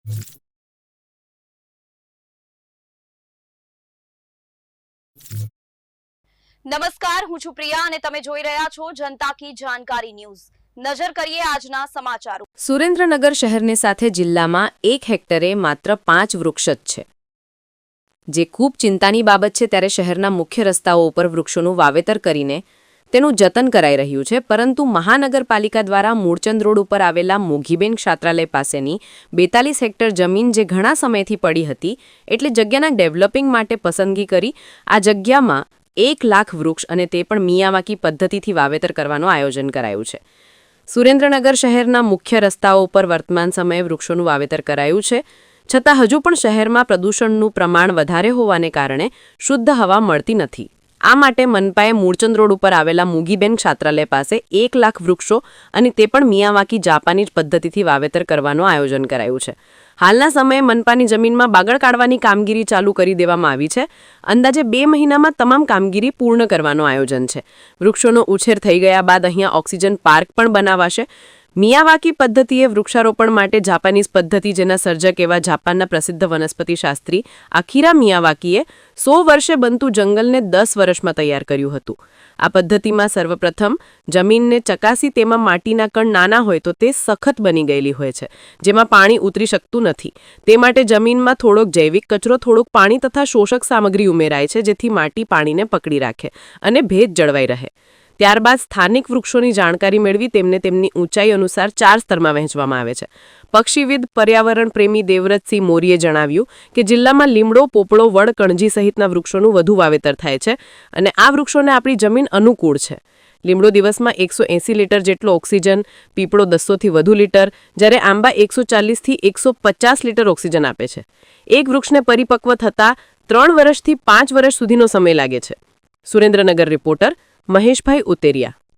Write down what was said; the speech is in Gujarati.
નમસ્કાર, હું છું પ્રિયા અને તમે જોઈ રહ્યા છો જનતા કી જાણકારી ન્યૂઝ। નજર કરીએ આજના સમાચારો। સુરેન્દ્રનગર શહેરની સાથે જિલ્લામાં 1 હેક્ટરે માત્ર 5 વૃક્ષ જ છે, જે ખૂબ ચિંતાની બાબત છે। ત્યારે શહેરના મુખ્ય રસ્તાઓ ઉપર વૃક્ષોનું વાવેતર કરીને તેનું જતન કરાઈ રહ્યું છે, પરંતુ મહાનગરપાલિકા દ્વારા મૂળચંદ રોડ ઉપર આવેલા મોઘીબેન ક્ષેત્રાલય પાસેની 42 હેક્ટર જમીન જે ઘણા સમયથી પડી હતી, એટલે જગ્યાના ડેવલપિંગ માટે પસંદગી કરી આ જગ્યામાં 1 લાખ વૃક્ષ અને તે પણ મિયાવાકી પદ્ધતિથી વાવેતર કરવાનું આયોજન કરાયું છે। સુરેન્દ્રનગર શહેરના મુખ્ય રસ્તાઓ પર વર્તમાન સમયે વૃક્ષોનું વાવેતર કરાયું છે, છતાં હજુ પણ શહેરમાં પ્રદૂષણનું પ્રમાણ વધારે હોવાને કારણે શુદ્ધ હવા મળતી નથી। આ માટે મનપાએ મૂળચંદ રોડ ઉપર આવેલા મોઘીબેન ક્ષેત્રાલય પાસે 1 લાખ વૃક્ષો અને તે પણ મિયાવાકી જાપાનીઝ પદ્ધતિથી વાવેતર કરવાનું આયોજન કરાયું છે। હાલના સમયે મનપાની જમીનમાં બાગળ કાઢવાની કામગીરી ચાલુ કરી દેવામાં આવી છે। અંદાજે 2 મહિનામાં તમામ કામગીરી પૂર્ણ કરવાનું આયોજન છે। વૃક્ષોનો ઉછેર થઈ ગયા બાદ અહીંયા ઓક્સિજન પાર્ક પણ બનાવાશે। મિયાવાકી પદ્ધતિએ વૃક્ષારોપણ માટે જાપાનીઝ પદ્ધતિ જેના સર્જક એવા જાપાનના પ્રસિદ્ધ વનસ્પતિ શાસ્ત્રી આકીરા મિયાવાકીએ 100 વર્ષે બનતું જંગલને 10 વર્ષમાં તૈયાર કર્યું હતું। આ પદ્ધતિમાં સર્વપ્રથમ જમીનને ચકાસી તેમાં માટીના કણ નાના હોય તો તે સખત બની ગયેલી હોય છે, જેમાં પાણી ઉતરી શકતું નથી। તે માટે જમીનમાં થોડોક જૈવિક કચરો, થોડુંક પાણી તથા શોષક સામગ્રી ઉમેરાય છે, જેથી માટી પાણીને પકડી રાખે અને ભેજ જળવાઈ રહે। ત્યારબાદ સ્થાનિક વૃક્ષોની જાણકારી મેળવી તેમને તેમની ઊંચાઈ અનુસાર 4 સ્તરમાં વહેંચવામાં આવે છે। પક્ષીવિદ પર્યાવરણ પ્રેમી દેવવ્રતસિંહ મોરીએ જણાવ્યું કે જિલ્લામાં લીમડો, પોપળો, વડ, કણજી સહિતના વૃક્ષોનું વધુ વાવેતર થાય છે અને આ વૃક્ષોને આપણી જમીન અનુકૂળ છે। લીમડો દિવસમાં 180 લીટર જેટલો ઓક્સિજન, પીપળો 200 થી વધુ લીટર, જ્યારે આંબા 140 થી 150 લીટર ઓક્સિજન આપે છે। એક વૃક્ષને પરિપક્વ થતાં 3 વર્ષથી 5 વર્ષ સુધીનો સમય લાગે છે। સુરેન્દ્રનગર રિપોર્ટર મહેશભાઈ ઉતેરિયા।